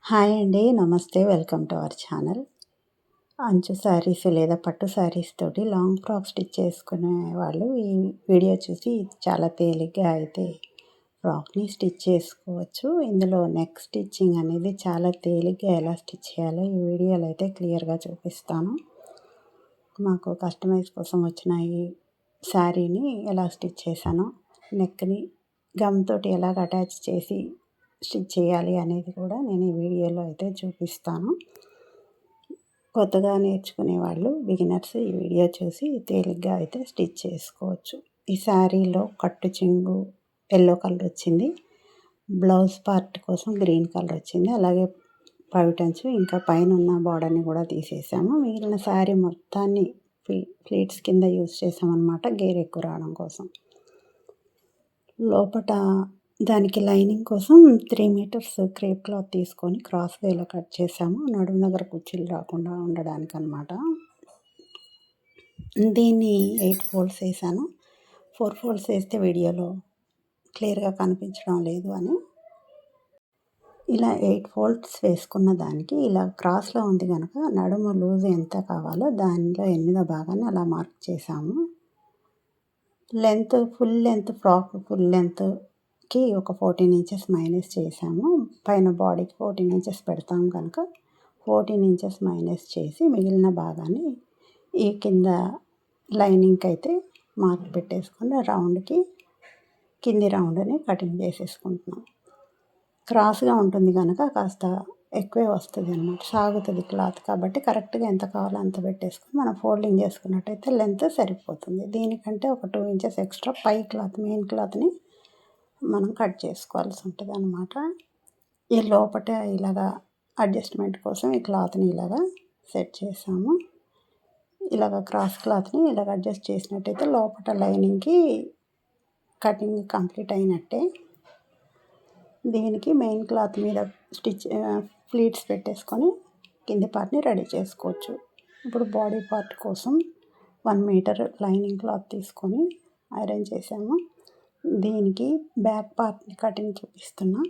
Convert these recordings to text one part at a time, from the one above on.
Hi అండి. నమస్తే. Welcome to our channel. అంచు శారీస్ లేదా పట్టు శారీస్ తోటి లాంగ్ ఫ్రాక్ స్టిచ్ చేసుకునే వాళ్ళు ఈ వీడియో చూసి చాలా తేలిగ్గా అయితే ఫ్రాక్ని స్టిచ్ చేసుకోవచ్చు. ఇందులో నెక్ స్టిచ్చింగ్ అనేది చాలా తేలిగ్గా ఎలా స్టిచ్ చేయాలో ఈ వీడియోలో అయితే క్లియర్గా చూపిస్తాను. మాకు కస్టమైజ్ కోసం వచ్చిన ఈ శారీని ఎలా స్టిచ్ చేశానో, నెక్ని గమ్ తోటి ఎలాగ అటాచ్ చేసి స్టిచ్ చేయాలి అనేది కూడా నేను ఈ వీడియోలో అయితే చూపిస్తాను. కొత్తగా నేర్చుకునే వాళ్ళు బిగినర్స్ ఈ వీడియో చూసి తేలిగ్గా అయితే స్టిచ్ చేసుకోవచ్చు. ఈ శారీలో కట్టు చెంగు ఎల్లో కలర్ వచ్చింది, బ్లౌజ్ పార్ట్ కోసం గ్రీన్ కలర్ వచ్చింది, అలాగే పైటంచు ఇంకా పైన ఉన్న బార్డర్ని కూడా తీసేసాము. మిగిలిన శారీ మొత్తాన్ని ప్లీట్స్ కింద యూజ్ చేసామన్నమాట, గేర్ ఎక్కువ రావడం కోసం. లోపట దానికి లైనింగ్ కోసం 3 మీటర్స్ క్రేప్ క్లాత్ తీసుకొని క్రాస్ వేలో కట్ చేసాము, నడుము దగ్గర కుర్చీలు రాకుండా ఉండడానికి అనమాట. దీన్ని 8 ఫోల్డ్స్ వేసాను. 4 ఫోల్డ్స్ వేస్తే వీడియోలో క్లియర్గా కనిపించడం లేదు అని ఇలా 8 ఫోల్డ్స్ వేసుకున్న దానికి ఇలా క్రాస్లో ఉంది కనుక నడుము లూజ్ ఎంత కావాలో దానిలో 8వ భాగాన్ని అలా మార్క్ చేసాము. ఫుల్ లెంత్ ఫ్రాక్ ఫుల్ లెంత్కి ఒక 14 ఇంచెస్ మైనస్ చేసాము. పైన బాడీకి 14 ఇంచెస్ పెడతాం కనుక 14 ఇంచెస్ మైనస్ చేసి మిగిలిన భాగాన్ని ఈ కింద లైనింగ్కి అయితే మార్క్ పెట్టేసుకొని రౌండ్కి కింది రౌండ్ని కటింగ్ చేసేసుకుంటున్నాం. క్రాస్గా ఉంటుంది కనుక కాస్త ఎక్కువే వస్తుంది అన్నమాట, సాగుతుంది క్లాత్ కాబట్టి కరెక్ట్గా ఎంత కావాలో అంత పెట్టేసుకొని మనం ఫోల్డింగ్ చేసుకున్నట్టయితే లెంత్ సరిపోతుంది. దీనికంటే ఒక 2 ఇంచెస్ ఎక్స్ట్రా పై క్లాత్ మెయిన్ క్లాత్ని మనం కట్ చేసుకోవాల్సి ఉంటుంది అన్నమాట. ఈ లోపల ఇలాగా అడ్జస్ట్మెంట్ కోసం ఈ క్లాత్ని ఇలాగా సెట్ చేసాము. ఇలాగ క్రాస్ క్లాత్ని ఇలాగ అడ్జస్ట్ చేసినట్టయితే లోపల లైనింగ్కి కటింగ్ కంప్లీట్ అయినట్టే. దీనికి మెయిన్ క్లాత్ మీద ప్లీట్స్ పెట్టేసుకొని కింది పార్ట్ని రెడీ చేసుకోవచ్చు. ఇప్పుడు బాడీ పార్ట్ కోసం 1 మీటర్ లైనింగ్ క్లాత్ తీసుకొని ఐరన్ చేసాము. దీనికి బ్యాక్ పార్ట్ని కటింగ్ చూపిస్తున్నా.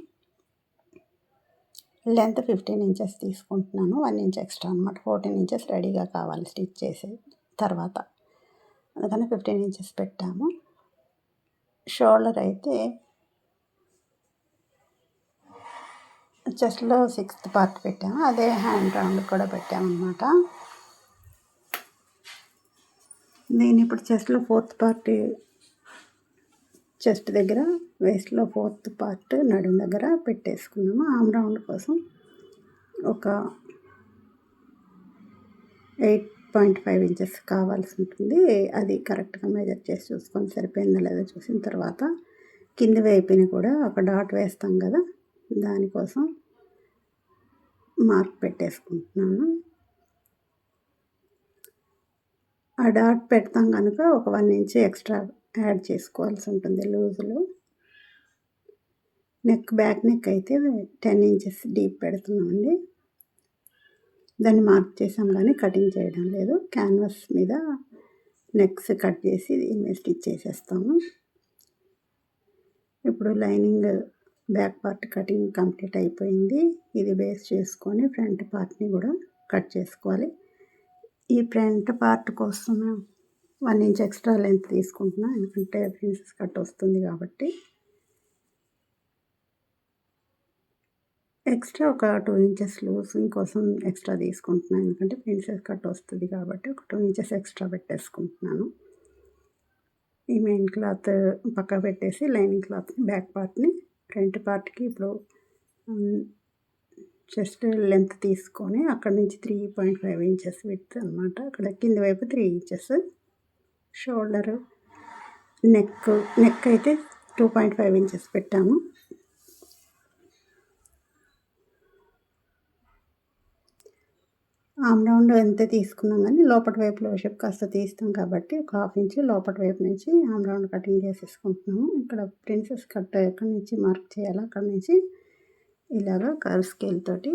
లెంత్ 15 ఇంచెస్ తీసుకుంటున్నాను, 1 ఇంచ్ ఎక్స్ట్రా అనమాట. 14 ఇంచెస్ రెడీగా కావాలి స్టిచ్ చేసే తర్వాత, అందుకని 15 ఇంచెస్ పెట్టాము. షోల్డర్ అయితే చెస్ట్లో 6th పార్ట్ పెట్టాము, అదే హ్యాండ్ రౌండ్ కూడా పెట్టామన్నమాట. నేను ఇప్పుడు చెస్ట్లో 4th పార్ట్, చెస్ట్ దగ్గర వేస్ట్లో 4th పార్ట్ నడుము దగ్గర పెట్టేసుకున్నాము. ఆమ్ రౌండ్ కోసం ఒక 8.5 ఇంచెస్ కావాల్సి ఉంటుంది. అది కరెక్ట్గా మెజర్ చేసి చూసుకొని సరిపోయిందో లేదో చూసిన తర్వాత కింది వైపుని కూడా ఒక డాట్ వేస్తాం కదా, దానికోసం మార్క్ పెట్టేసుకుంటున్నాను. ఆ డాట్ పెడతాం కనుక ఒక 1 ఇంచ్ ఎక్స్ట్రా యాడ్ చేసుకోవాల్సి ఉంటుంది లూజులో. బ్యాక్ నెక్ అయితే 10 ఇంచెస్ డీప్ పెడుతున్నామండి. దాన్ని మార్క్ చేసాం కానీ కటింగ్ చేయడం లేదు. క్యాన్వాస్ మీద నెక్స్ కట్ చేసి దీన్ని స్టిచ్ చేసేస్తాము. ఇప్పుడు lining back part cutting complete అయిపోయింది. ఇది బేస్ చేసుకొని ఫ్రంట్ పార్ట్ని కూడా కట్ చేసుకోవాలి. ఈ ఫ్రంట్ పార్ట్ కోసం 1 ఇంచ్ ఎక్స్ట్రా లెంత్ తీసుకుంటున్నాను, ఎందుకంటే ప్రిన్సెస్ కట్ వస్తుంది కాబట్టి. ఎక్స్ట్రా ఒక 2 ఇంచెస్ లూజింగ్ కోసం ఎక్స్ట్రా తీసుకుంటున్నాను, ఎందుకంటే ప్రిన్సెస్ కట్ వస్తుంది కాబట్టి ఒక 2 ఇంచెస్ ఎక్స్ట్రా పెట్టేసుకుంటున్నాను. ఈ మెయిన్ క్లాత్ పక్క పెట్టేసి లైనింగ్ క్లాత్ని బ్యాక్ పార్ట్ని ఫ్రంట్ పార్ట్కి ఇప్పుడు చెస్ట్ లెంత్ తీసుకొని అక్కడ నుంచి 3.5 ఇంచెస్ విడ్త్ అనమాట. అక్కడ కింది వైపు 3 ఇంచెస్. షోల్డరు నెక్ అయితే 2.5 ఇంచెస్ పెట్టాము. ఆమ్ రౌండ్ ఎంత తీసుకున్నాం కానీ లోపటి వైపులో షేప్ కాస్త తీస్తాం కాబట్టి ఒక 1/2 ఇంచ్ లోపటి వైపు నుంచి ఆమ్ రౌండ్ కటింగ్ చేసేసుకుంటున్నాము. ఇక్కడ ప్రిన్సెస్ కట్ ఎక్కడి నుంచి మార్క్ చేయాలో అక్కడ నుంచి ఇలాగా కర్వ్ స్కేల్ తోటి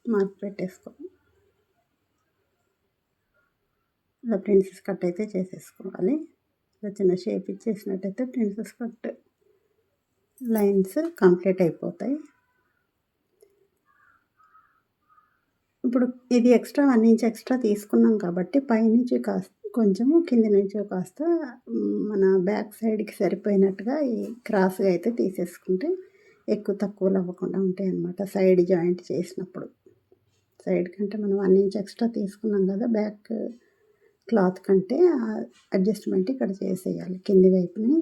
మార్క్ పెట్టేసుకోవాలి. ఇలా ప్రిన్సెస్ కట్ అయితే చేసేసుకోవాలి. ఇలా చిన్న షేప్ ఇచ్చేసినట్టయితే ప్రిన్సెస్ కట్ లైన్స్ కంప్లీట్ అయిపోతాయి. ఇప్పుడు ఇది ఎక్స్ట్రా 1 ఇంచ్ ఎక్స్ట్రా తీసుకున్నాం కాబట్టి పైనుంచి కొంచెము కింది నుంచి కాస్త మన బ్యాక్ సైడ్‌కి సరిపోయినట్టుగా ఈ క్రాస్‌గా అయితే తీసేసుకుంటే ఎక్కువ తక్కువలు అవ్వకుండా ఉంటాయన్నమాట సైడ్ జాయింట్ చేసినప్పుడు. సైడ్ కంటే మనం 1 ఇంచ్ ఎక్స్ట్రా తీసుకున్నాం కదా! బ్యాక్ క్లాత్ కంటే అడ్జస్ట్‌మెంట్ ఇక్కడ చేసేయాలి. కింది వైపుని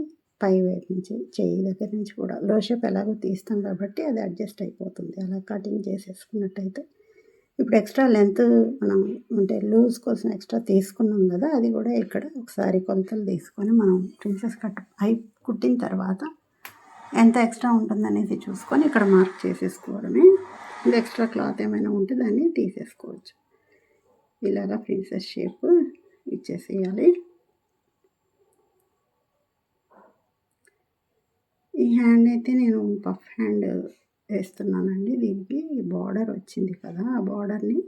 పై వైపు నుంచి చెయ్యి దగ్గర నుంచి కూడా లో షేప్ ఎలాగో తీస్తాం కాబట్టి అది అడ్జస్ట్ అయిపోతుంది. అలా కటింగ్ చేసేసుకున్నట్టయితే ఇప్పుడు ఎక్స్ట్రా లెంత్ మనం అంటే లూజ్ కోసం ఎక్స్ట్రా తీసుకున్నాం కదా! అది కూడా ఇక్కడ ఒకసారి కొలతలు తీసుకొని మనం ప్రిన్సెస్ కట్ కుట్టిన తర్వాత ఎంత ఎక్స్ట్రా ఉంటుందనేది చూసుకొని ఇక్కడ మార్క్ చేసేసుకోవడమే. ఇంకా ఎక్స్ట్రా క్లాత్ ఏమైనా ఉంటే దాన్ని తీసేసుకోవచ్చు. ఇలాగా ప్రిన్సెస్ షేప్ ఇచ్చేసేయాలి. ఈ హ్యాండ్ అయితే నేను పఫ్ హ్యాండ్ వేస్తున్నానండి. దీనికి బార్డర్ వచ్చింది కదా! ఆ బార్డర్ని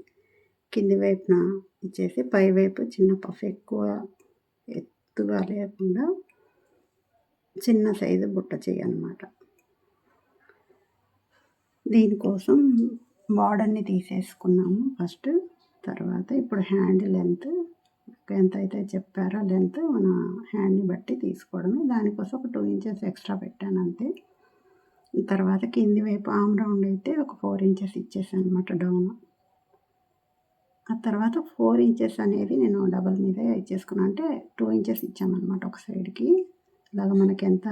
కింది వైపున ఇచ్చేసి పై వైపు చిన్న పఫ్ ఎక్కువ ఎత్తుగా లేకుండా చిన్న సైజు బుట్ట చేయనమాట. దీనికోసం బార్డర్ని తీసేసుకున్నాము ఫస్ట్. తర్వాత ఇప్పుడు హ్యాండ్ లెంత్ ఎంత అయితే చెప్పారో లెంత్ మన హ్యాండ్ని బట్టి తీసుకోవడమే. దానికోసం ఒక 2 ఇంచెస్ ఎక్స్ట్రా పెట్టాను అంతే. తర్వాత కింది వైపు ఆమ్ రౌండ్ అయితే ఒక 4 ఇంచెస్ ఇచ్చేసాను అనమాట డౌన్. ఆ తర్వాత 4 ఇంచెస్ అనేది నేను డబల్ మీదే ఇచ్చేసుకున్నాను. అంటే 2 ఇంచెస్ ఇచ్చామన్నమాట ఒక సైడ్కి. ఇలాగ మనకి ఎంత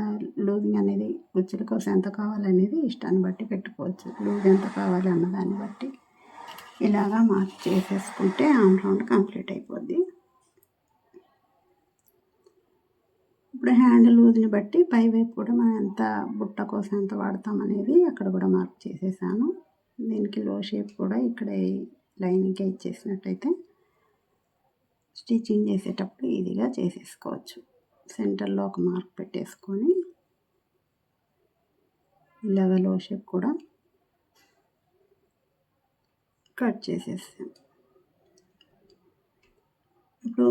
లూజింగ్ అనేది కుచ్చుల కోసం ఎంత కావాలనేది ఇష్టాన్ని బట్టి పెట్టుకోవచ్చు. లూజ్ ఎంత కావాలి అన్నదాన్ని బట్టి ఇలాగా మార్క్ చేసేసుకుంటే ఆమ్ రౌండ్ కంప్లీట్ అయిపోద్ది. ఇప్పుడు హ్యాండ్ లూజ్ని బట్టి పై వైపు కూడా మనం ఎంత బుట్ట కోసం ఎంత వాడతాం అనేది అక్కడ కూడా మార్క్ చేసేసాను. దీనికి లో షేప్ కూడా ఇక్కడ లైనింగ్గా ఇచ్చేసినట్టయితే స్టిచ్చింగ్ చేసేటప్పుడు ఈజీగా చేసేసుకోవచ్చు. సెంటర్లో ఒక మార్క్ పెట్టేసుకొని ఇలాగ లో షేప్ కూడా కట్ చేసేసాను. ఇప్పుడు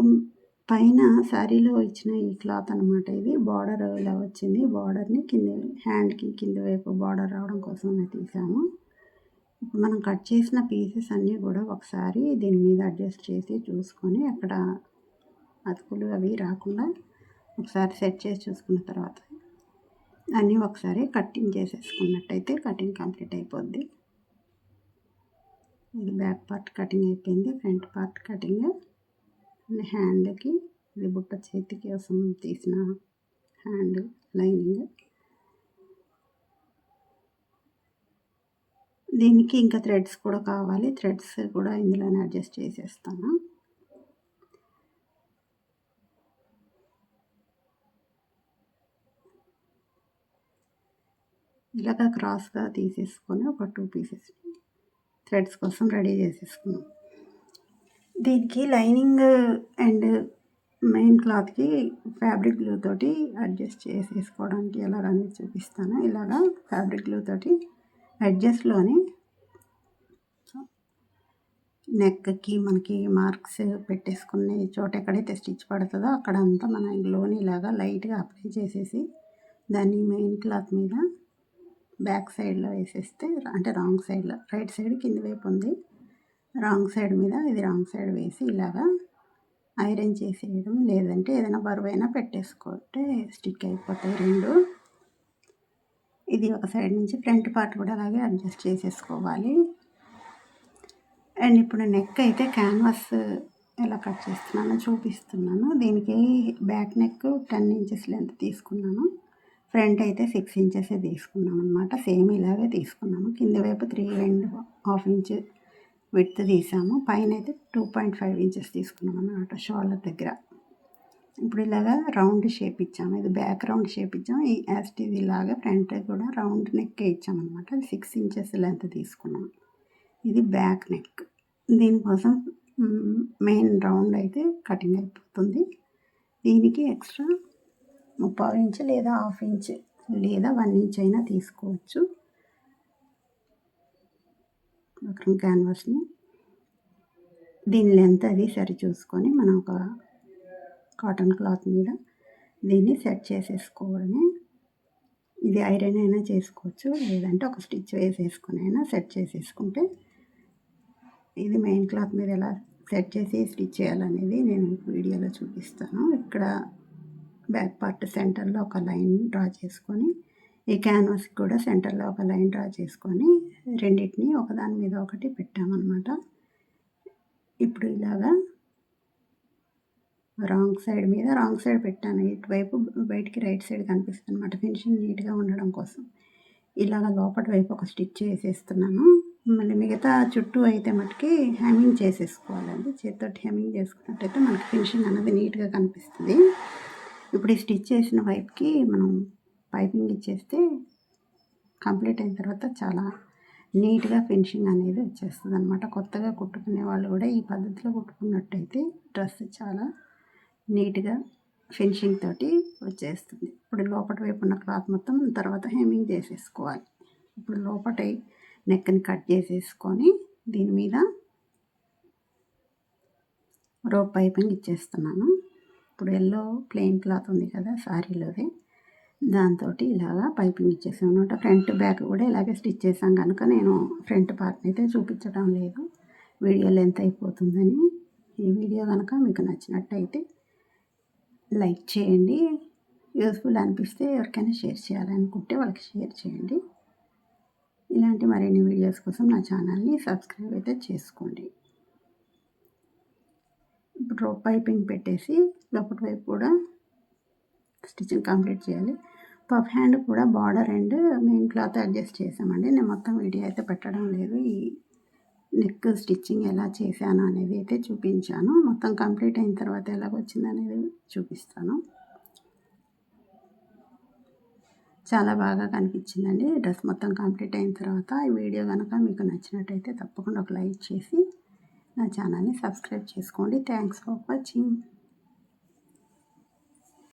పైన శారీలో ఇచ్చిన ఈ క్లాత్ అనమాట ఇది. బార్డర్ ఇలా వచ్చింది. బార్డర్ని హ్యాండ్కి కింది వైపు బార్డర్ రావడం కోసమే తీసాము. ఇప్పుడు మనం కట్ చేసిన పీసెస్ అన్నీ కూడా ఒకసారి దీని మీద అడ్జస్ట్ చేసి చూసుకొని అక్కడ అతుకులు అవి రాకుండా ఒకసారి సెట్ చేసి చూసుకున్న తర్వాత అన్నీ ఒకసారి కటింగ్ చేసేసుకున్నట్టయితే కటింగ్ కంప్లీట్ అయిపోద్ది. ఇది బ్యాక్ పార్ట్ కటింగ్ అయిపోయింది. ఫ్రంట్ పార్ట్ కటింగ్ హ్యాండ్కి ఇది బుట్ట చేతి కోసం తీసిన హ్యాండ్ లైనింగ్. దీనికి ఇంకా థ్రెడ్స్ కూడా కావాలి. థ్రెడ్స్ కూడా ఇందులోనే అడ్జస్ట్ చేసేస్తాను. ఇలాగా క్రాస్గా తీసేసుకొని ఒక 2 పీసెస్ థ్రెడ్స్ కోసం రెడీ చేసేసుకున్నాం. దీనికి లైనింగ్ అండ్ మెయిన్ క్లాత్కి ఫ్యాబ్రిక్ గ్లూ తోటి అడ్జస్ట్ చేసేసుకోవడానికి ఎలాగనేది చూపిస్తాను. ఇలాగా ఫ్యాబ్రిక్ గ్లూ తోటి అడ్జస్ట్లోని నెక్కి మనకి మార్క్స్ పెట్టేసుకునే చోట ఎక్కడైతే స్టిచ్ పడుతుందో అక్కడంతా మన గ్లూని ఇలాగా లైట్గా అప్లై చేసేసి దాన్ని మెయిన్ క్లాత్ మీద బ్యాక్ సైడ్లో వేసేస్తే, అంటే రాంగ్ సైడ్లో, రైట్ సైడ్ కింది వైపు ఉంది, రాంగ్ సైడ్ మీద ఇది రాంగ్ సైడ్ వేసి ఇలాగా ఐరన్ చేసేయడం. లేదంటే ఏదైనా బరువైనా పెట్టేసుకుంటే స్టిక్ అయిపోతాయి రెండు. ఇది ఒక సైడ్ నుంచి ఫ్రంట్ పార్ట్ కూడా అలాగే అడ్జస్ట్ చేసేసుకోవాలి. అండ్ ఇప్పుడు నెక్ అయితే క్యాన్వాస్ ఎలా కట్ చేస్తున్నానో చూపిస్తున్నాను. దీనికి బ్యాక్ నెక్ 10 ఇంచెస్ లెంత్ తీసుకున్నాను. ఫ్రంట్ అయితే 6 ఇంచెస్ తీసుకున్నాం అనమాట. సేమ్ ఇలాగే తీసుకున్నాము. కింది వైపు 3.5 ఇంచ్ విడ్త్ తీసాము. పైన అయితే 2.5 ఇంచెస్ తీసుకున్నాం అన్నమాట షోల్డర్ దగ్గర. ఇప్పుడు ఇలాగా రౌండ్ షేప్ ఇచ్చాము. ఇది బ్యాక్ రౌండ్ షేప్ ఇచ్చాము. ఈ యాస్టీజ్ ఇలాగా ఫ్రంట్ కూడా రౌండ్ నెక్ ఇచ్చామన్నమాట. అది 6 ఇంచెస్ లెంత్ తీసుకున్నాం. ఇది బ్యాక్ నెక్. దీనికోసం మెయిన్ రౌండ్ అయితే కటింగ్ అయిపోతుంది. దీనికి ఎక్స్ట్రా 3/4 ఇంచ్ లేదా 1/2 ఇంచ్ లేదా 1 ఇంచ్ అయినా తీసుకోవచ్చు. బక్రం క్యాన్వాస్ని దీని లెంత్ అది సరి చూసుకొని మనం ఒక కాటన్ క్లాత్ మీద దీన్ని సెట్ చేసేసుకోవడమే. ఇది ఐరన్ అయినా చేసుకోవచ్చు, లేదంటే ఒక స్టిచ్ వేసేసుకొని అయినా సెట్ చేసేసుకుంటే ఇది మెయిన్ క్లాత్ మీద ఎలా సెట్ చేసి స్టిచ్ చేయాలనేది నేను వీడియోలో చూపిస్తాను. ఇక్కడ బ్యాక్ పార్ట్ సెంటర్లో ఒక లైన్ డ్రా చేసుకొని, ఈ క్యాన్వాస్కి కూడా సెంటర్లో ఒక లైన్ డ్రా చేసుకొని రెండింటిని ఒకదాని మీద ఒకటి పెట్టామన్నమాట. ఇప్పుడు ఇలాగా రాంగ్ సైడ్ పెట్టాను. ఇటువైపు బయటికి రైట్ సైడ్ కనిపిస్తుంది అనమాట, ఫినిషింగ్ నీట్గా ఉండడం కోసం. ఇలాగ లోపటి వైపు ఒక స్టిచ్ వేసేస్తున్నాను. మళ్ళీ మిగతా చుట్టూ అయితే మటుకి హెమ్మింగ్ చేసేసుకోవాలండి. చేతితోటి హెమ్మింగ్ చేసుకున్నట్టయితే మనకి ఫినిషింగ్ అనేది నీట్గా కనిపిస్తుంది. ఇప్పుడు ఈ స్టిచ్ చేసిన వైపుకి మనం పైపింగ్ ఇచ్చేస్తే కంప్లీట్ అయిన తర్వాత చాలా నీట్గా ఫినిషింగ్ అనేది వచ్చేస్తుంది అనమాట. కొత్తగా కుట్టుకునే వాళ్ళు కూడా ఈ పద్ధతిలో కుట్టుకున్నట్టయితే డ్రెస్ చాలా నీట్గా ఫినిషింగ్ తోటి వచ్చేస్తుంది. ఇప్పుడు లోపటి వైపు ఉన్న క్లాత్ మొత్తం తర్వాత హెమ్మింగ్ చేసేసుకోవాలి. ఇప్పుడు లోపటి నెక్ని కట్ చేసేసుకొని దీని మీద రోప్ పైపింగ్ ఇచ్చేస్తున్నాను. ఇప్పుడు ఎల్లో ప్లెయిన్ క్లాత్ ఉంది కదా శారీలోది, దాంతో ఇలాగా పైపింగ్ ఇచ్చేసాను అనమాట. ఫ్రంట్ బ్యాక్ కూడా ఇలాగే స్టిచ్ చేసాం కనుక నేను ఫ్రంట్ పార్ట్ అయితే చూపించడం లేదు, వీడియో లెంత్ అయిపోతుందని. ఈ వీడియో కనుక మీకు నచ్చినట్టయితే లైక్ చేయండి, యూస్ఫుల్ అనిపిస్తే ఎవరికైనా షేర్ చేయాలనుకుంటే వాళ్ళకి షేర్ చేయండి. ఇలాంటి మరిన్ని వీడియోస్ కోసం నా ఛానల్ని సబ్స్క్రైబ్ అయితే చేసుకోండి. ఇప్పుడు రోప్ పైపింగ్ పెట్టేసి లోపటి వైపు కూడా స్టిచ్చింగ్ కంప్లీట్ చేయాలి. పఫ్ హ్యాండ్ కూడా border and main cloth adjust చేసామండి. నేను మొత్తం వీడియో అయితే పెట్టడం లేదు, ఈ నెక్ స్టిచ్చింగ్ ఎలా చేశాను అనేది అయితే చూపించాను. మొత్తం కంప్లీట్ అయిన తర్వాత ఎలాగొచ్చింది అనేది చూపిస్తాను. చాలా బాగా కనిపించిందండి డ్రెస్ మొత్తం కంప్లీట్ అయిన తర్వాత. ఈ వీడియో కనుక మీకు నచ్చినట్టయితే తప్పకుండా ఒక లైక్ చేసి నా ఛానల్ని సబ్స్క్రైబ్ చేసుకోండి. Thanks for watching.